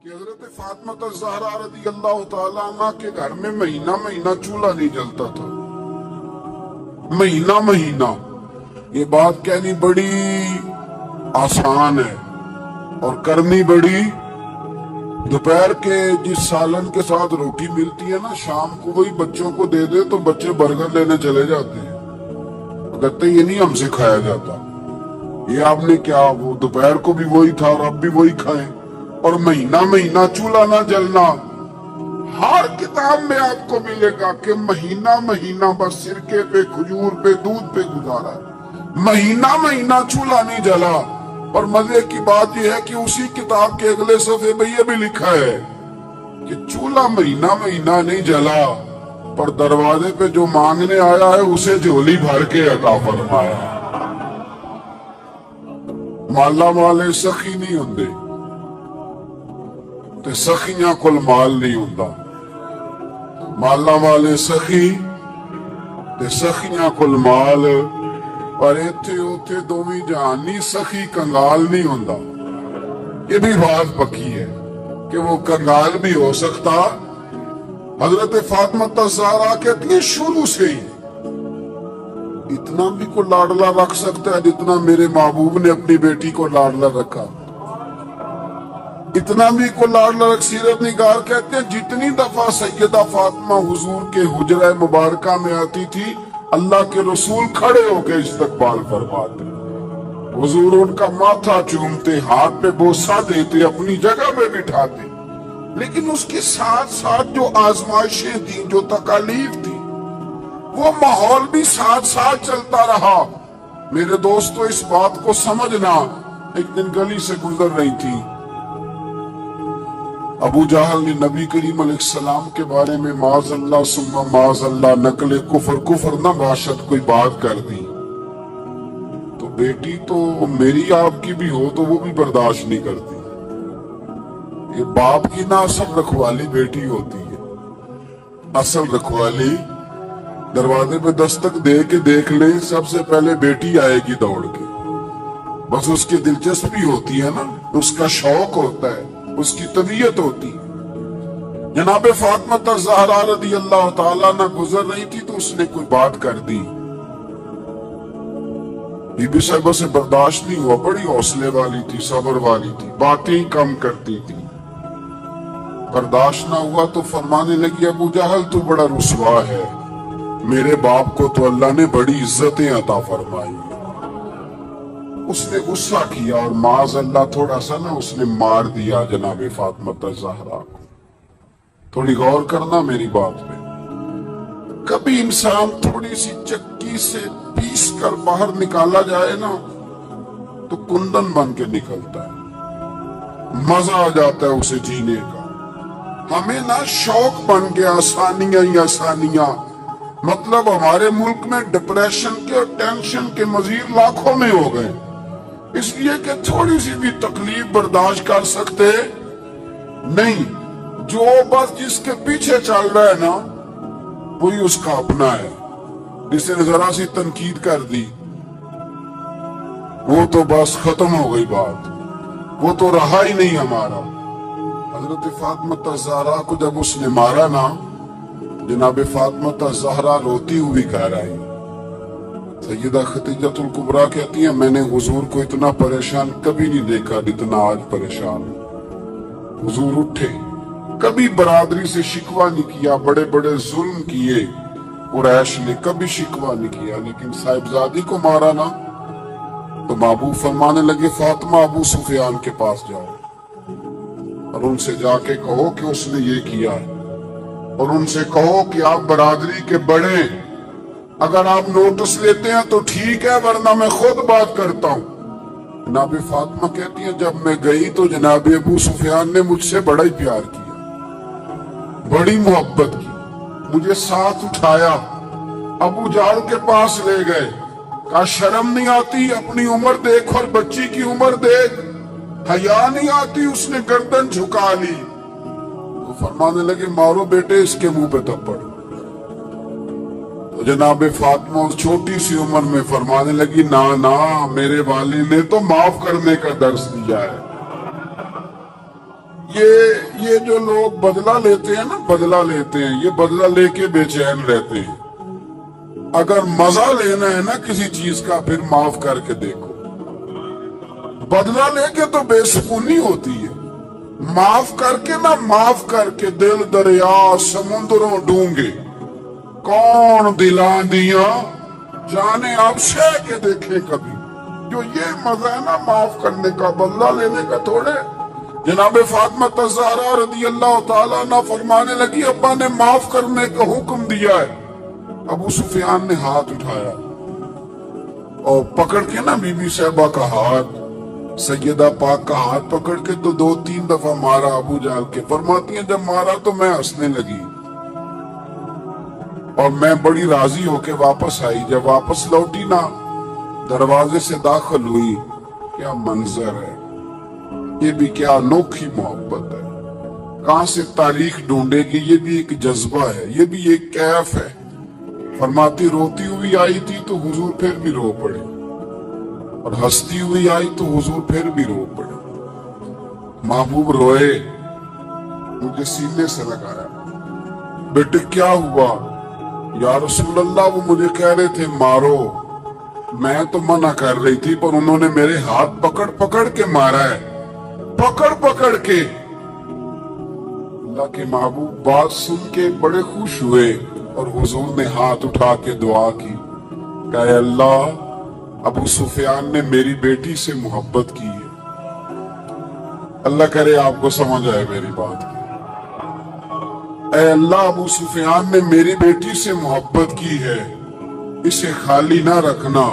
کہ حضرت فاطمہ الزہرا رضی اللہ تعالیٰ عنہ کے گھر میں مہینہ مہینہ چولہا نہیں جلتا تھا. مہینہ مہینہ. یہ بات کہنی بڑی آسان ہے اور کرنی بڑی. دوپہر کے جس سالن کے ساتھ روٹی ملتی ہے نا شام کو وہی بچوں کو دے دے تو بچے برگر لینے چلے جاتے ہیں. کہتے یہ نہیں ہم سے کھایا جاتا. یہ آپ نے کیا وہ دوپہر کو بھی وہی تھا اور اب بھی وہی کھائیں. اور مہینہ مہینہ چولہا نہ جلنا. ہر کتاب میں آپ کو ملے گا کہ مہینہ مہینہ بس سرکے پہ کھجور پہ دودھ پہ گزارا. مہینہ مہینہ چولہا نہیں جلا. اور مزے کی بات یہ ہے کہ اسی کتاب کے اگلے صفحے میں یہ بھی لکھا ہے کہ چولہا مہینہ مہینہ نہیں جلا پر دروازے پہ جو مانگنے آیا ہے اسے جھولی بھر کے عطا فرمایا. مالا مالے سخی نہیں ہوندے تے سخیاں کول مال نہیں ہوندا. مالا مالے سخی تے سخیاں کول مال پر ایتھے اوتھے دوویں جہانی سخی کنگال نہیں ہوندا. یہ بھی بات پکی ہے کہ وہ کنگال بھی ہو سکتا. حضرت فاطمہ الزہرا کہتی ہے شروع سے ہی اتنا بھی کو لاڈلا رکھ سکتا ہے جتنا میرے محبوب نے اپنی بیٹی کو لاڈلا رکھا. اتنا بھی کو لاڈلا رکھ. سیرت نگار کہتے ہیں جتنی دفعہ سیدہ فاطمہ حضور کے حجرہ مبارکہ میں آتی تھی اللہ کے رسول کھڑے ہو کے استقبال فرماتے. حضور ان کا ماتھا چومتے ہاتھ پہ بوسہ دیتے اپنی جگہ پہ بٹھاتے. لیکن اس کے ساتھ ساتھ جو آزمائشیں تھیں جو تکالیف تھی وہ ماحول بھی ساتھ ساتھ چلتا رہا. میرے دوستو اس بات کو سمجھنا. ایک دن گلی سے گزر رہی تھی. ابو جہل نے نبی کریم علیہ السلام کے بارے میں معاذ اللہ ثم معاذ اللہ نقل کفر نہ باشد کوئی بات کر دی. تو بیٹی تو میری آپ کی بھی ہو تو وہ بھی برداشت نہیں کرتی. یہ باپ کی نہ اصل رکھوالی بیٹی ہوتی ہے. اصل رکھوالی دروازے پہ دستک دے کے دیکھ لیں سب سے پہلے بیٹی آئے گی دوڑ کے. بس اس کی دلچسپی ہوتی ہے نا, اس کا شوق ہوتا ہے, اس کی طبیعت ہوتی. جناب فاطمہ الزہرا رضی اللہ تعالیٰ نہ گزر رہی تھی تو اس نے کوئی بات کر دی. بی بی صاحبہ سے برداشت نہیں ہوا. بڑی حوصلے والی تھی, صبر والی تھی, باتیں کم کرتی تھی. برداشت نہ ہوا تو فرمانے لگی ابو جہل تو بڑا رسوا ہے. میرے باپ کو تو اللہ نے بڑی عزتیں عطا فرمائی. اس نے غصہ کیا اور معاذ اللہ تھوڑا سا نا اس نے مار دیا جناب فاطمہ الزہرا کو. تھوڑی غور کرنا میری بات پہ. کبھی انسان تھوڑی سی چکی سے پیس کر باہر نکالا جائے نا تو کندن بن کے نکلتا ہے. مزہ آ جاتا ہے اسے جینے کا. ہمیں نا شوق بن گیا آسانیاں ہی آسانیاں. مطلب ہمارے ملک میں ڈپریشن کے اور ٹینشن کے مزید لاکھوں میں ہو گئے. اس لیے کہ تھوڑی سی بھی تکلیف برداشت کر سکتے نہیں. جو بس جس کے پیچھے چل رہا ہے نا وہی اس کا اپنا ہے. جس نے ذرا سی تنقید کر دی وہ تو بس ختم ہو گئی بات. وہ تو رہا ہی نہیں ہمارا. حضرت فاطمہ الزہرا کو جب اس نے مارا نا جناب فاطمہ الزہرا روتی ہوئی گھر آئی. سیدہ خدیجۃ الکبریٰ کہتی ہیں میں نے حضور کو اتنا پریشان کبھی نہیں دیکھا جتنا آج پریشان. حضور اٹھے, کبھی برادری سے شکوہ نہیں کیا. بڑے بڑے ظلم کیے قریش نے, کبھی شکوہ نہیں کیا. لیکن صاحبزادی کو مارا نا تو محبوب فرمانے لگے فاطمہ ابو سفیان کے پاس جاؤ اور ان سے جا کے کہو کہ اس نے یہ کیا ہے. اور ان سے کہو کہ آپ برادری کے بڑے, اگر آپ نوٹس لیتے ہیں تو ٹھیک ہے ورنہ میں خود بات کرتا ہوں. جناب فاطمہ کہتی ہیں جب میں گئی تو جناب ابو سفیان نے مجھ سے بڑا ہی پیار کیا, بڑی محبت کی. مجھے ساتھ اٹھایا, ابو جہل کے پاس لے گئے. کہا شرم نہیں آتی, اپنی عمر دیکھ اور بچی کی عمر دیکھ. حیا نہیں آتی, اس نے گردن جھکا لی. تو فرمانے لگے مارو بیٹے اس کے منہ پہ تھپڑ. تو جناب فاطمہ اس چھوٹی سی عمر میں فرمانے لگی نا میرے والد نے تو معاف کرنے کا درس دیا ہے. یہ جو لوگ بدلہ لیتے ہیں نا، بدلہ لیتے ہیں، یہ بدلہ لے کے بے چین رہتے ہیں۔ اگر مزہ لینا ہے نا کسی چیز کا، پھر معاف کر کے دیکھو۔ بدلہ لے کے تو بے سکونی ہوتی ہے، معاف کر کے نہ، معاف کر کے دل دریا سمندروں ڈونگے، کون دلا دیا جانے آپ شے کے دیکھیں کبھی۔ جو یہ مزہ ہے نا معاف کرنے کا، بدلہ لینے کا تھوڑے۔ جناب فاطمہ الزہرا رضی اللہ تعالیٰ عنہ فرمانے لگی، ابا نے معاف کرنے کا حکم دیا ہے۔ ابو سفیان نے ہاتھ اٹھایا اور پکڑ کے نا بی بی صاحبہ کا ہاتھ، سیدہ پاک کا ہاتھ پکڑ کے تو 2-3 دفعہ مارا ابو جہل کے۔ فرماتی ہیں جب مارا تو میں ہنسنے لگی اور میں بڑی راضی ہو کے واپس آئی۔ جب واپس لوٹی نا، دروازے سے داخل ہوئی، کیا منظر ہے، یہ بھی کیا انوکھی محبت ہے۔ کہاں سے تاریخ ڈھونڈے گی، یہ بھی ایک جذبہ ہے، یہ بھی ایک کیف ہے۔ فرماتی روتی ہوئی آئی تھی تو حضور پھر بھی رو پڑے، اور ہنستی ہوئی آئی تو حضور پھر بھی رو پڑے۔ محبوب روئے، مجھے سینے سے لگایا، بیٹے کیا ہوا؟ یا رسول اللہ وہ مجھے کہہ رہے تھے مارو، میں تو منع کر رہی تھی پر انہوں نے میرے ہاتھ پکڑ پکڑ کے مارا ہے، پکڑ پکڑ کے۔ اللہ کے محبوب بات سن کے بڑے خوش ہوئے اور حضور نے ہاتھ اٹھا کے دعا کی کہ اے اللہ، ابو سفیان نے میری بیٹی سے محبت کی ہے۔ اللہ کرے آپ کو سمجھ آئے میری بات کی۔ اے اللہ، ابو سفیان نے میری بیٹی سے محبت کی ہے، اسے خالی نہ رکھنا۔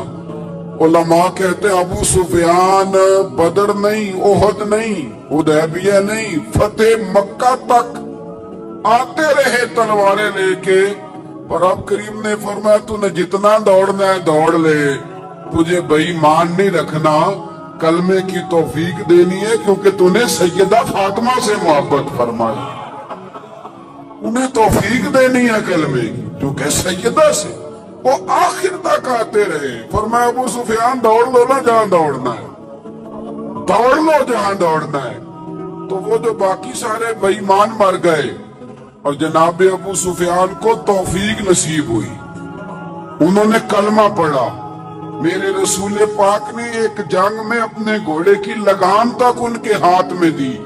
علماء کہتے ہیں ابو سفیان بدر نہیں، احد نہیں، حدیبیہ نہیں، فتح مکہ تک آتے رہے تلواریں لے کے، پر اب کریم نے فرمایا تو نے جتنا دوڑنا ہے دوڑ لے، تجھے بے ایمان نہیں رکھنا، کلمے کی توفیق دینی ہے، کیونکہ تو نے سیدہ فاطمہ سے محبت فرمائی، انہیں توفیق دینی ہے کلمے کی، کیونکہ سیدہ سے وہ آخر تک آتے رہے۔ فرمایا ابو سفیان دوڑ لو نا جہاں دوڑنا ہے، دوڑ لو جہاں دوڑنا ہے۔ تو وہ جو باقی سارے بے ایمان مر گئے اور جناب ابو سفیان کو توفیق نصیب ہوئی، انہوں نے کلمہ پڑھا۔ میرے رسول پاک نے ایک جنگ میں اپنے گھوڑے کی لگام تک ان کے ہاتھ میں دی،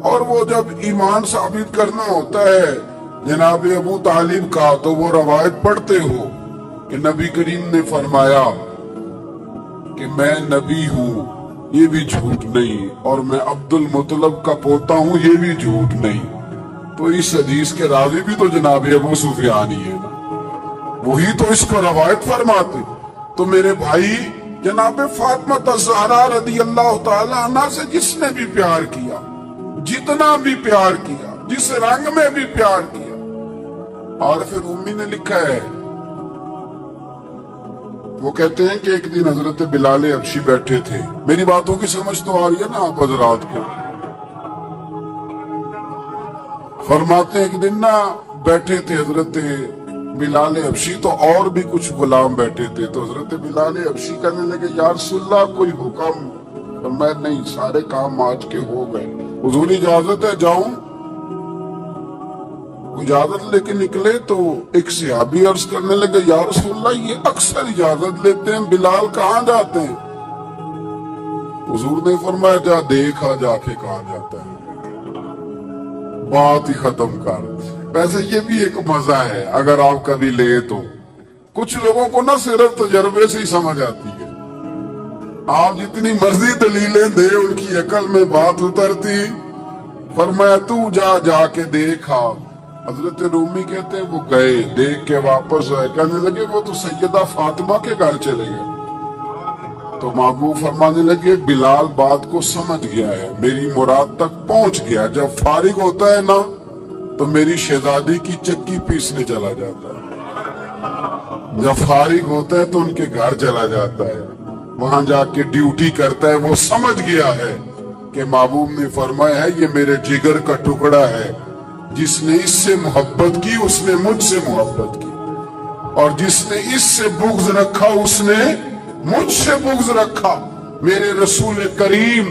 اور وہ جب ایمان ثابت کرنا ہوتا ہے جناب ابو طالب کا، تو وہ روایت پڑھتے ہو کہ نبی کریم نے فرمایا کہ میں نبی ہوں، یہ بھی جھوٹ نہیں، اور میں عبد المطلب کا پوتا ہوں، یہ بھی جھوٹ نہیں۔ تو اس حدیث کے راوی بھی تو جناب ابو سفیان ہی ہے نا، وہی تو اس کو روایت فرماتے۔ تو میرے بھائی، جناب فاطمہ الزہرا رضی اللہ تعالی عنہ سے جس نے بھی پیار کیا، جتنا بھی پیار کیا، جس رنگ میں بھی پیار کیا، اور پھر امی نے لکھا ہے، وہ کہتے ہیں کہ ایک دن حضرت بلال حبشی بیٹھے تھے۔ میری باتوں کی سمجھ تو آ رہی ہے نا آپ حضرات کو؟ فرماتے ہیں ایک دن نا بیٹھے تھے حضرت بلال حبشی، تو اور بھی کچھ غلام بیٹھے تھے، تو حضرت بلال حبشی کہنے لگے یا رسول اللہ کوئی حکم؟ فرمایا نہیں، سارے کام آج کے ہو گئے، حضور اجازت ہے جاؤں؟ اجازت لے کے نکلے تو ایک صحابی عرض کرنے لگے یا رسول اللہ یہ اکثر اجازت لیتے ہیں، بلال کہاں جاتے ہیں؟ حضور نے فرمایا جا دیکھ آ جا کے کہاں جاتا ہے، بات ہی ختم کر۔ ویسے یہ بھی ایک مزہ ہے اگر آپ کبھی لے تو، کچھ لوگوں کو نہ صرف تجربے سے ہی سمجھ آتی ہے، آپ جتنی مرضی دلیلیں دے ان کی عقل میں بات اترتی۔ فرمایا تو جا کے دیکھا۔ حضرت رومی کہتے ہیں وہ گئے، دیکھ کے واپس آئے، کہنے لگے وہ تو سیدہ فاطمہ کے گھر چلے گئے۔ تو محبوب فرمانے لگے بلال بات کو سمجھ گیا ہے، میری مراد تک پہنچ گیا، جب فارغ ہوتا ہے نا تو میری شہزادی کی چکی پیسنے چلا جاتا ہے، جب فارغ ہوتا ہے تو ان کے گھر چلا جاتا ہے، وہاں جا کے ڈیوٹی کرتا ہے۔ وہ سمجھ گیا ہے کہ محبوب نے فرمایا ہے یہ میرے جگر کا ٹکڑا ہے، جس نے اس سے محبت کی اس نے مجھ سے محبت کی، اور جس نے اس سے بغض رکھا اس نے مجھ سے بغض رکھا۔ میرے رسول کریم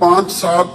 5-7